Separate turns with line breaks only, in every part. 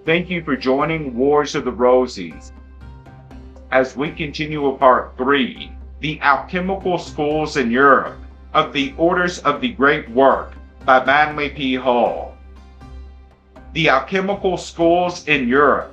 Thank you for joining Wars of the Rosies. As we continue with Part 3, the Alchemical Schools in Europe of the Orders of the Great Work by Manly P. Hall. The Alchemical Schools in Europe.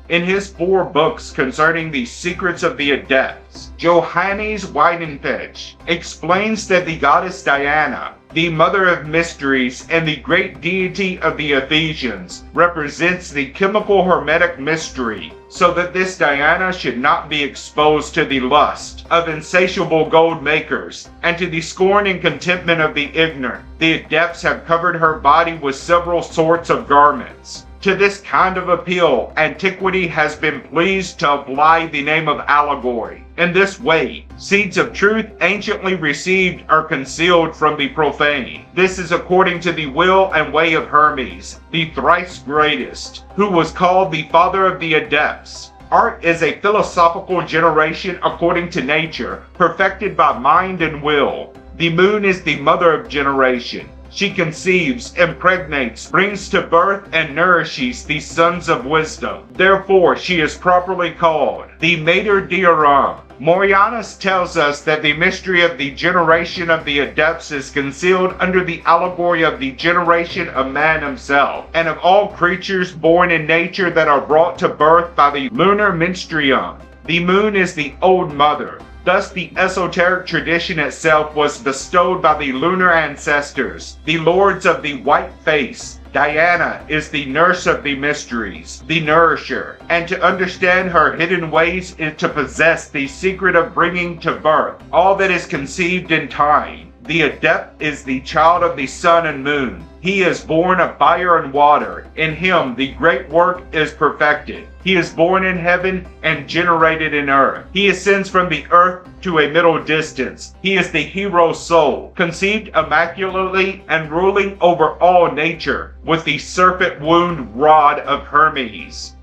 In his 4 books concerning the secrets of the Adepts, Johannes Weidenfeld explains that the goddess Diana, the mother of mysteries and the great deity of the Ephesians, represents the chemical hermetic mystery, so that this Diana should not be exposed to the lust of insatiable gold makers, and to the scorn and contentment of the ignorant. The Adepts have covered her body with several sorts of garments. To this kind of appeal, antiquity has been pleased to apply the name of allegory. In this way, seeds of truth anciently received are concealed from the profane. This is according to the will and way of Hermes, the thrice greatest, who was called the father of the Adepts. Art is a philosophical generation according to nature, perfected by mind and will. The moon is the mother of generation. She conceives, impregnates, brings to birth, and nourishes the sons of wisdom. Therefore, she is properly called the Mater Diorum. Morianus tells us that the mystery of the generation of the Adepts is concealed under the allegory of the generation of man himself, and of all creatures born in nature that are brought to birth by the lunar menstruum. The moon is the old mother. Thus the esoteric tradition itself was bestowed by the lunar ancestors, the lords of the white face. Diana is the nurse of the mysteries, the nourisher, and to understand her hidden ways is to possess the secret of bringing to birth all that is conceived in time. The adept is the child of the sun and moon. He is born of fire and water. In him the great work is perfected. He is born in heaven and generated in earth. He ascends from the earth to a middle distance. He is the hero soul, conceived immaculately and ruling over all nature with the serpent wound rod of Hermes.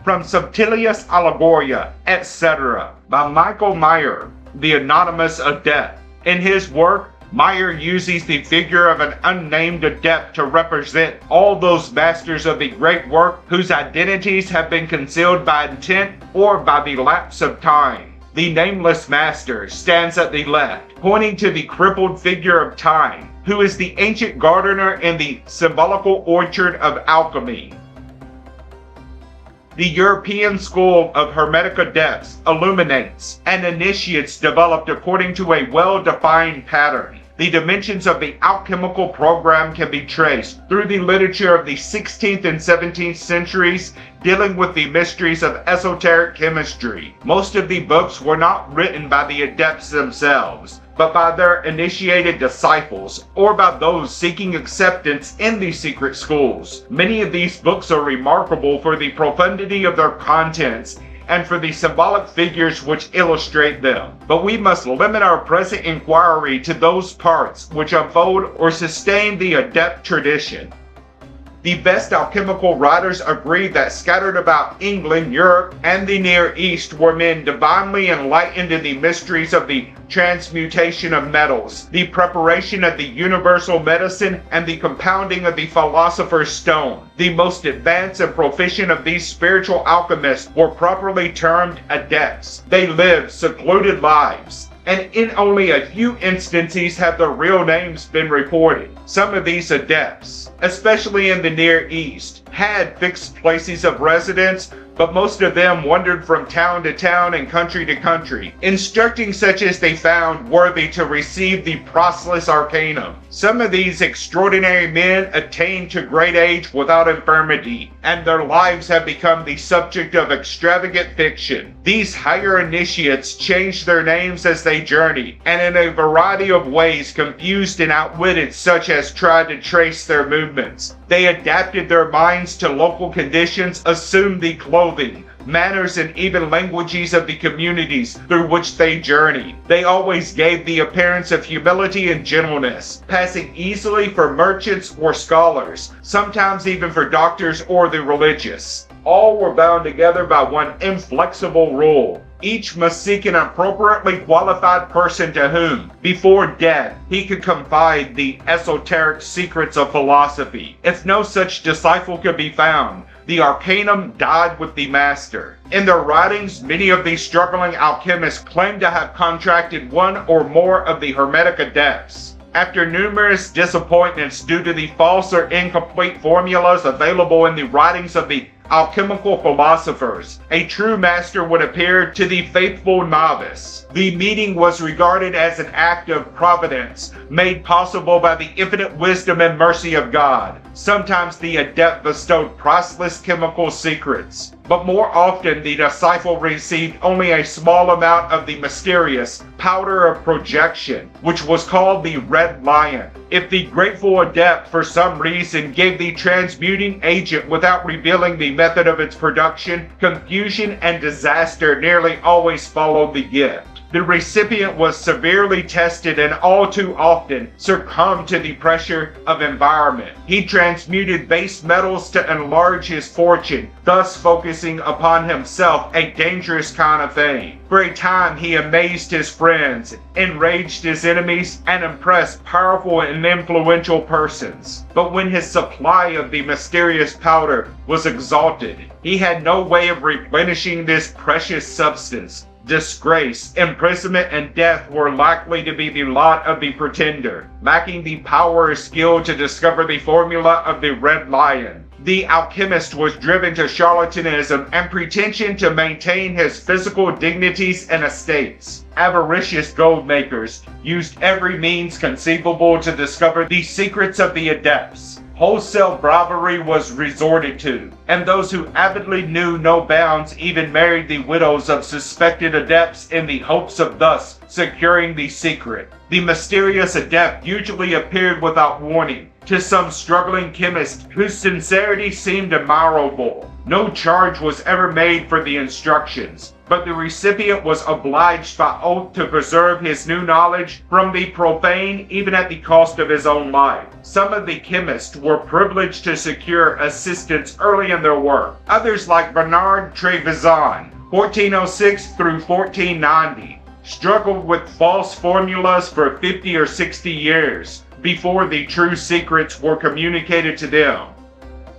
From Subtilius Allegoria, etc. by Michael Meyer, the anonymous adept. In his work, Meyer uses the figure of an unnamed adept to represent all those masters of the great work whose identities have been concealed by intent or by the lapse of time. The nameless master stands at the left, pointing to the crippled figure of time, who is the ancient gardener in the symbolical orchard of alchemy. The European school of Hermetic Adepts illuminates and initiates developed according to a well-defined pattern. The dimensions of the alchemical program can be traced through the literature of the 16th and 17th centuries dealing with the mysteries of esoteric chemistry. Most of the books were not written by the adepts themselves, but by their initiated disciples or by those seeking acceptance in these secret schools. Many of these books are remarkable for the profundity of their contents and for the symbolic figures which illustrate them. But we must limit our present inquiry to those parts which unfold or sustain the adept tradition. The best alchemical writers agree that scattered about England, Europe, and the Near East were men divinely enlightened in the mysteries of the transmutation of metals, the preparation of the universal medicine, and the compounding of the philosopher's stone. The most advanced and proficient of these spiritual alchemists were properly termed adepts. They lived secluded lives, and in only a few instances have their real names been reported. Some of these adepts, especially in the Near East, had fixed places of residence, but most of them wandered from town to town and country to country, instructing such as they found worthy to receive the proselyt's arcanum. Some of these extraordinary men attained to great age without infirmity, and their lives have become the subject of extravagant fiction. These higher initiates changed their names as they journeyed, and in a variety of ways confused and outwitted such as tried to trace their movements. They adapted their minds to local conditions, assumed the clothing, manners, and even languages of the communities through which they journeyed. They always gave the appearance of humility and gentleness, passing easily for merchants or scholars, sometimes even for doctors or the religious. All were bound together by one inflexible rule: Each must seek an appropriately qualified person to whom, before death, he could confide the esoteric secrets of philosophy. If no such disciple could be found, the arcanum died with the master. In their writings, many of these struggling alchemists claim to have contracted one or more of the Hermetic Adepts. After numerous disappointments due to the false or incomplete formulas available in the writings of the alchemical philosophers, a true master would appear to the faithful novice. The meeting was regarded as an act of providence, made possible by the infinite wisdom and mercy of God. Sometimes the adept bestowed priceless chemical secrets, but more often the disciple received only a small amount of the mysterious powder of projection, which was called the red lion. If the grateful adept for some reason gave the transmuting agent without revealing the method of its production, confusion and disaster nearly always followed the gift. The recipient was severely tested and all too often succumbed to the pressure of environment. He transmuted base metals to enlarge his fortune, thus focusing upon himself, a dangerous kind of thing. For a time he amazed his friends, enraged his enemies, and impressed powerful and influential persons. But when his supply of the mysterious powder was exhausted, he had no way of replenishing this precious substance. Disgrace, imprisonment, and death were likely to be the lot of the pretender, lacking the power or skill to discover the formula of the red lion. The alchemist was driven to charlatanism and pretension to maintain his physical dignities and estates. Avaricious gold makers used every means conceivable to discover the secrets of the adepts. Wholesale bribery was resorted to, and those who avidly knew no bounds even married the widows of suspected adepts in the hopes of thus securing the secret. The mysterious adept usually appeared without warning to some struggling chemist whose sincerity seemed admirable. No charge was ever made for the instructions, but the recipient was obliged by oath to preserve his new knowledge from the profane, even at the cost of his own life. Some of the chemists were privileged to secure assistance early in their work. Others, like Bernard Trevisan, 1406 through 1490, struggled with false formulas for 50 or 60 years before the true secrets were communicated to them.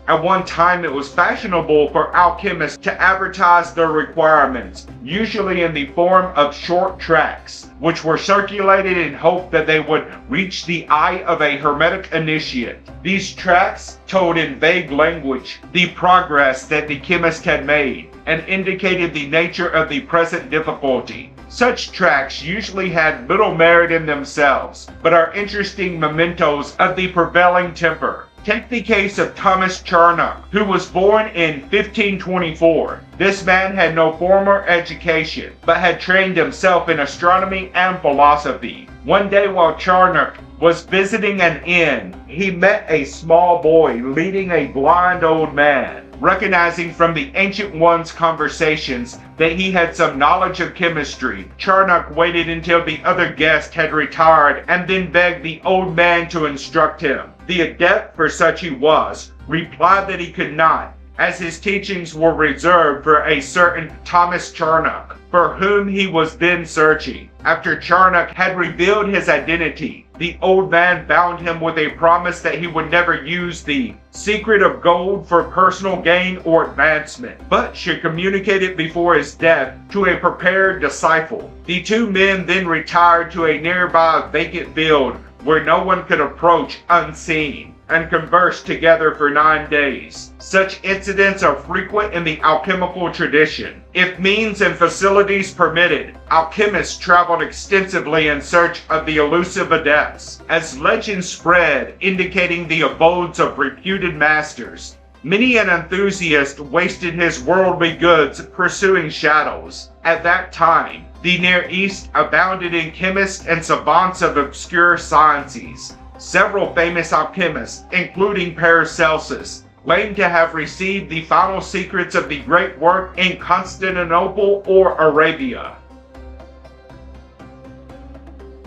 At one time, it was fashionable for alchemists to advertise their requirements, usually in the form of short tracts, which were circulated in hope that they would reach the eye of a Hermetic initiate. These tracts told in vague language the progress that the chemist had made and indicated the nature of the present difficulty. Such tracts usually had little merit in themselves, but are interesting mementos of the prevailing temper. Take the case of Thomas Charnock, who was born in 1524. This man had no formal education, but had trained himself in astronomy and philosophy. One day while Charnock was visiting an inn, he met a small boy leading a blind old man. Recognizing from the Ancient One's conversations that he had some knowledge of chemistry, Charnock waited until the other guest had retired and then begged the old man to instruct him. The adept, for such he was, replied that he could not, as his teachings were reserved for a certain Thomas Charnock, for whom he was then searching. After Charnock had revealed his identity, the old man bound him with a promise that he would never use the secret of gold for personal gain or advancement, but should communicate it before his death to a prepared disciple. The two men then retired to a nearby vacant field where no one could approach unseen, and conversed together for 9 days. Such incidents are frequent in the alchemical tradition. If means and facilities permitted, alchemists traveled extensively in search of the elusive adepts, as legends spread indicating the abodes of reputed masters. Many an enthusiast wasted his worldly goods pursuing shadows. At that time, the Near East abounded in chemists and savants of obscure sciences. Several famous alchemists, including Paracelsus, claim to have received the final secrets of the great work in Constantinople or Arabia.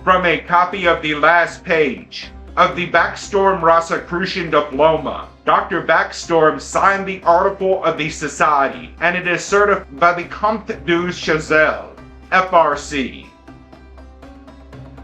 From a copy of the last page of the Backstorm Rosicrucian diploma, Dr. Backstorm signed the article of the Society, and it is certified by the Comte du Chazelle. FRC.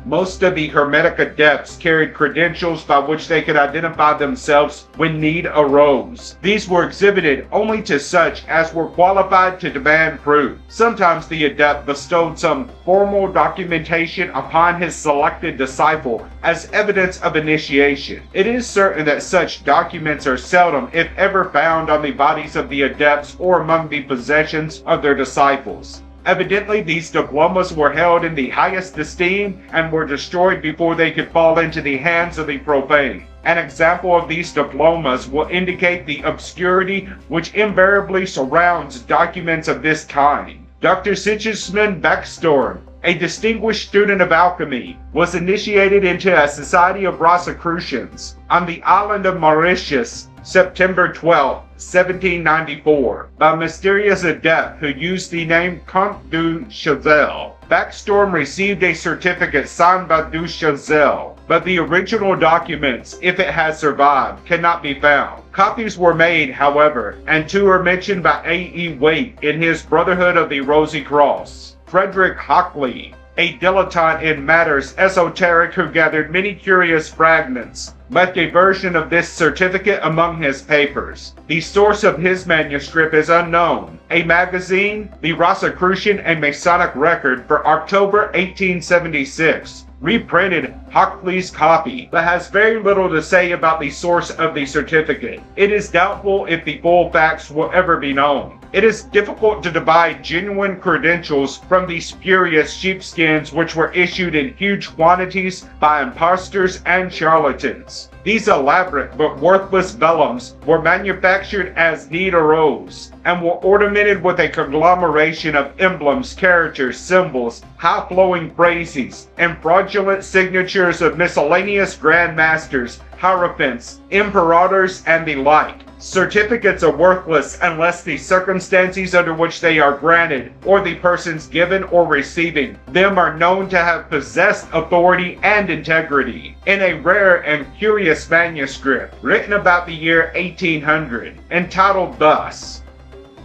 Most of the Hermetic Adepts carried credentials by which they could identify themselves when need arose. These were exhibited only to such as were qualified to demand proof. Sometimes the Adept bestowed some formal documentation upon his selected disciple as evidence of initiation. It is certain that such documents are seldom, if ever, found on the bodies of the Adepts or among the possessions of their disciples. Evidently, these diplomas were held in the highest esteem and were destroyed before they could fall into the hands of the profane. An example of these diplomas will indicate the obscurity which invariably surrounds documents of this kind. Dr. Sigismund Beckstorm, a distinguished student of alchemy, was initiated into a society of Rosicrucians on the island of Mauritius, September 12, 1794, by a mysterious adept who used the name Comte du Chazelle. Beckstorm received a certificate signed by du Chazelle, but the original documents, if it has survived, cannot be found. Copies were made, however, and two are mentioned by A.E. Waite in his Brotherhood of the Rosy Cross. Frederick Hockley, a dilettante in matters esoteric who gathered many curious fragments, left a version of this certificate among his papers. The source of his manuscript is unknown. A magazine, the Rosicrucian and Masonic Record for October 1876, reprinted Hockley's copy, but has very little to say about the source of the certificate. It is doubtful if the full facts will ever be known. It is difficult to divide genuine credentials from the spurious sheepskins which were issued in huge quantities by impostors and charlatans. These elaborate but worthless vellums were manufactured as need arose, and were ornamented with a conglomeration of emblems, characters, symbols, high-flowing phrases, and fraudulent signatures of miscellaneous grandmasters, hierophants, imperators, and the like. Certificates are worthless unless the circumstances under which they are granted, or the persons given or receiving them, are known to have possessed authority and integrity. In a rare and curious manuscript, written about the year 1800, entitled thus,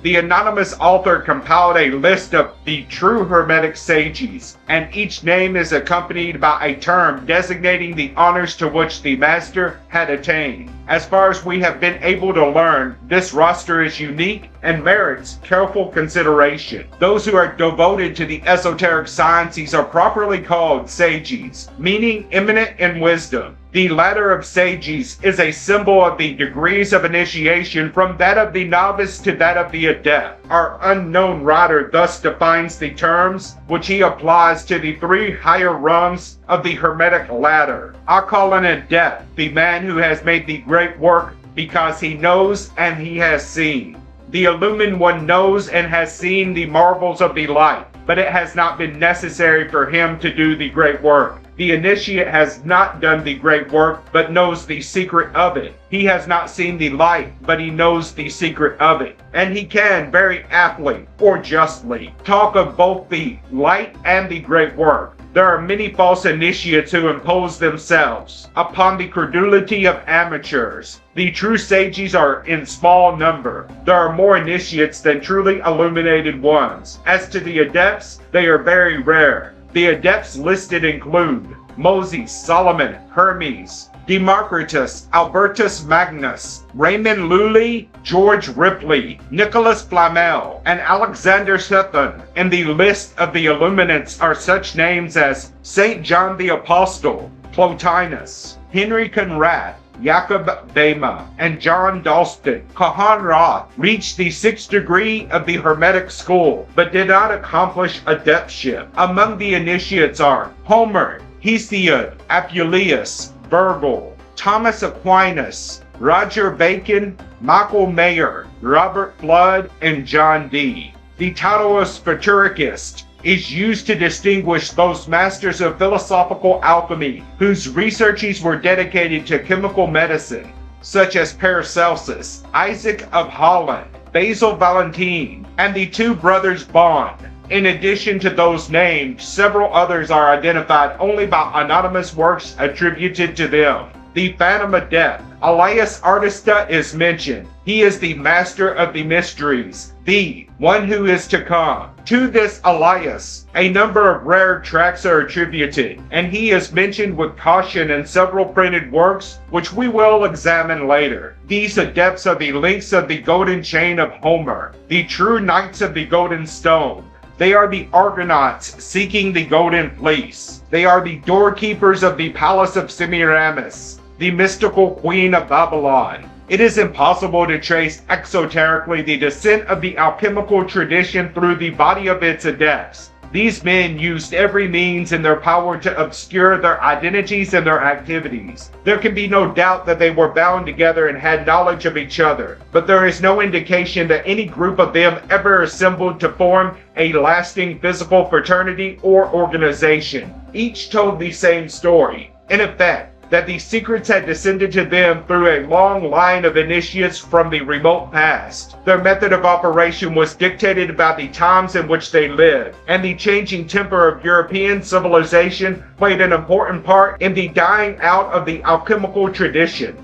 the anonymous author compiled a list of the true Hermetic sages, and each name is accompanied by a term designating the honors to which the master had attained. As far as we have been able to learn, this roster is unique and merits careful consideration. Those who are devoted to the esoteric sciences are properly called sages, meaning eminent in wisdom. The ladder of sages is a symbol of the degrees of initiation from that of the novice to that of the adept. Our unknown writer thus defines the terms which he applies to the three higher rungs of the Hermetic ladder. I call an adept the man who has made the great work because he knows and he has seen. The illumined one knows and has seen the marvels of the light, but it has not been necessary for him to do the great work. The initiate has not done the great work, but knows the secret of it. He has not seen the light, but he knows the secret of it. And he can very aptly, or justly, talk of both the light and the great work. There are many false initiates who impose themselves upon the credulity of amateurs. The true sages are in small number. There are more initiates than truly illuminated ones. As to the adepts, they are very rare. The adepts listed include Moses, Solomon, Hermes, Democritus, Albertus Magnus, Raymond Lully, George Ripley, Nicholas Flamel, and Alexander Sethon. In the list of the illuminates are such names as St. John the Apostle, Plotinus, Henry Conrad, Jacob Bema, and John Dalston. Kahan Roth reached the 6th degree of the Hermetic school, but did not accomplish adeptship. Among the initiates are Homer, Hesiod, Apuleius, Virgil, Thomas Aquinas, Roger Bacon, Michael Mayer, Robert Flood, and John Dee. The title of Spiritualist is used to distinguish those masters of philosophical alchemy whose researches were dedicated to chemical medicine, such as Paracelsus, Isaac of Holland, Basil Valentine, and the two brothers Bond. In addition to those named, several others are identified only by anonymous works attributed to them. The Phantom Adept, Elias Artista, is mentioned. He is the master of the mysteries, the one who is to come. To this Elias, a number of rare tracts are attributed, and he is mentioned with caution in several printed works, which we will examine later. These adepts are the links of the golden chain of Homer, the true knights of the golden stone. They are the Argonauts seeking the golden fleece. They are the doorkeepers of the palace of Semiramis, the mystical queen of Babylon. It is impossible to trace exoterically the descent of the alchemical tradition through the body of its adepts. These men used every means in their power to obscure their identities and their activities. There can be no doubt that they were bound together and had knowledge of each other, but there is no indication that any group of them ever assembled to form a lasting physical fraternity or organization. Each told the same story. In effect, that these secrets had descended to them through a long line of initiates from the remote past. Their method of operation was dictated by the times in which they lived, and the changing temper of European civilization played an important part in the dying out of the alchemical tradition.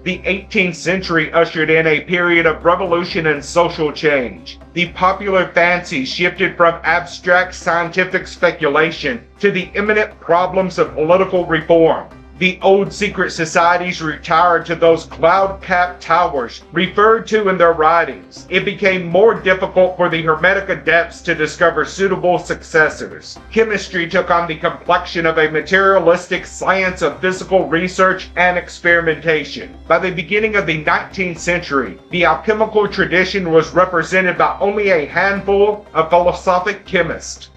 The 18th century ushered in a period of revolution and social change. The popular fancy shifted from abstract scientific speculation to the imminent problems of political reform. The old secret societies retired to those cloud-capped towers referred to in their writings. It became more difficult for the Hermetic adepts to discover suitable successors. Chemistry took on the complexion of a materialistic science of physical research and experimentation. By the beginning of the 19th century, the alchemical tradition was represented by only a handful of philosophic chemists.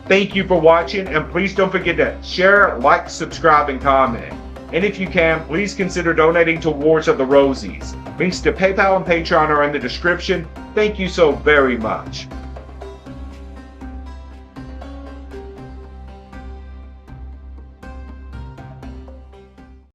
Thank you for watching, and please don't forget to share, like, subscribe, and comment. And if you can, please consider donating to Wars of the Rosies. Links to PayPal and Patreon are in the description. Thank you so very much.